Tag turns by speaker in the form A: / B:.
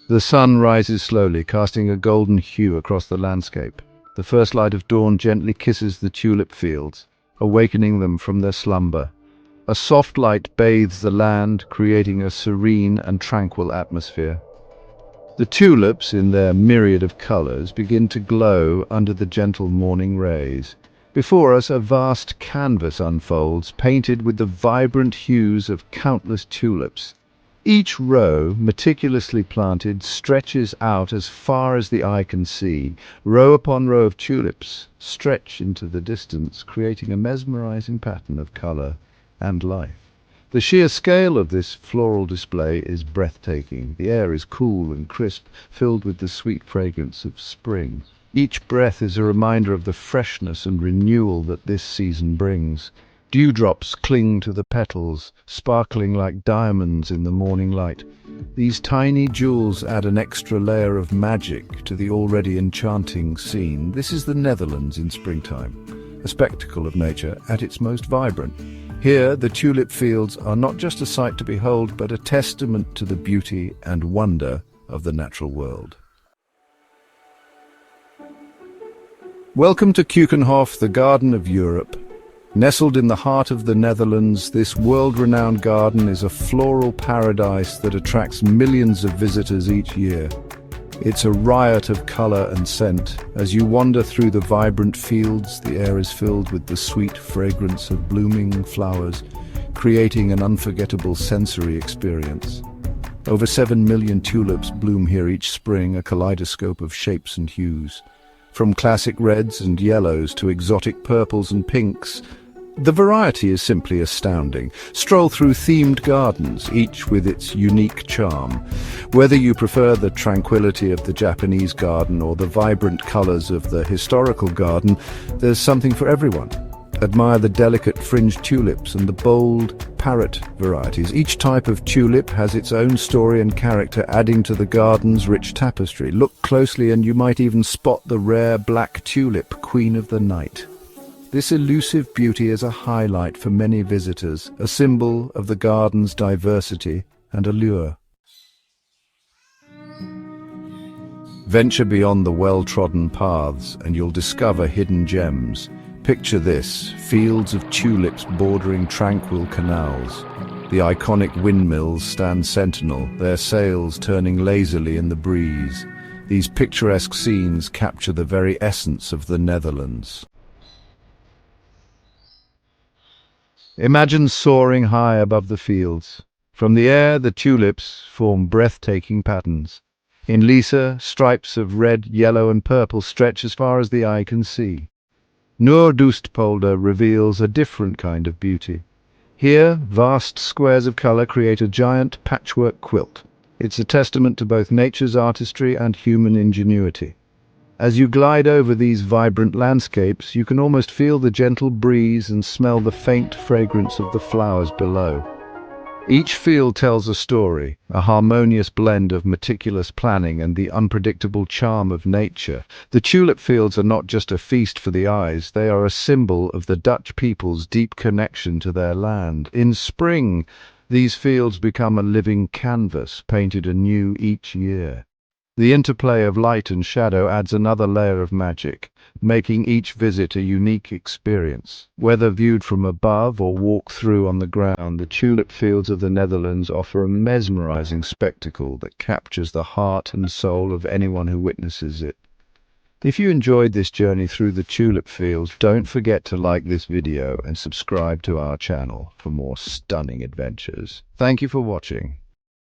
A: The sun rises slowly, casting a golden hue across the landscape. The first light of dawn gently kisses the tulip fields, awakening them from their slumber. A soft light bathes the land, creating a serene and tranquil atmosphere. The tulips, in their myriad of colors, begin to glow under the gentle morning rays. Before us, a vast canvas unfolds, painted with the vibrant hues of countless tulips. Each row, meticulously planted, stretches out as far as the eye can see. Row upon row of tulips stretch into the distance, creating a mesmerizing pattern of color and life. The sheer scale of this floral display is breathtaking. The air is cool and crisp, filled with the sweet fragrance of spring. Each breath is a reminder of the freshness and renewal that this season brings. Dewdrops cling to the petals, sparkling like diamonds in the morning light. These tiny jewels add an extra layer of magic to the already enchanting scene. This is the Netherlands in springtime, a spectacle of nature at its most vibrant. Here, the tulip fields are not just a sight to behold, but a testament to the beauty and wonder of the natural world. Welcome to Keukenhof, the Garden of Europe. Nestled in the heart of the Netherlands, this world-renowned garden is a floral paradise that attracts millions of visitors each year. It's a riot of color and scent. As you wander through the vibrant fields, the air is filled with the sweet fragrance of blooming flowers, creating an unforgettable sensory experience. Over 7 million tulips bloom here each spring, a kaleidoscope of shapes and hues. From classic reds and yellows to exotic purples and pinks, the variety is simply astounding. Stroll through themed gardens, each with its unique charm. Whether you prefer the tranquility of the Japanese garden or the vibrant colors of the historical garden, there's something for everyone. Admire the delicate fringed tulips and the bold parrot varieties. Each type of tulip has its own story and character, adding to the garden's rich tapestry. Look closely and you might even spot the rare black tulip, queen of the night. This elusive beauty is a highlight for many visitors, a symbol of the garden's diversity and allure. Venture beyond the well-trodden paths and you'll discover hidden gems. Picture this, fields of tulips bordering tranquil canals. The iconic windmills stand sentinel, their sails turning lazily in the breeze. These picturesque scenes capture the very essence of the Netherlands. Imagine soaring high above the fields. From the air, the tulips form breathtaking patterns. In Lisse, stripes of red, yellow and purple stretch as far as the eye can see. Noordoostpolder reveals a different kind of beauty. Here, vast squares of color create a giant patchwork quilt. It's a testament to both nature's artistry and human ingenuity. As you glide over these vibrant landscapes, you can almost feel the gentle breeze and smell the faint fragrance of the flowers below. Each field tells a story, a harmonious blend of meticulous planning and the unpredictable charm of nature. The tulip fields are not just a feast for the eyes, they are a symbol of the Dutch people's deep connection to their land. In spring, these fields become a living canvas, painted anew each year. The interplay of light and shadow adds another layer of magic, making each visit a unique experience. Whether viewed from above or walked through on the ground, the tulip fields of the Netherlands offer a mesmerizing spectacle that captures the heart and soul of anyone who witnesses it. If you enjoyed this journey through the tulip fields, don't forget to like this video and subscribe to our channel for more stunning adventures. Thank you for watching.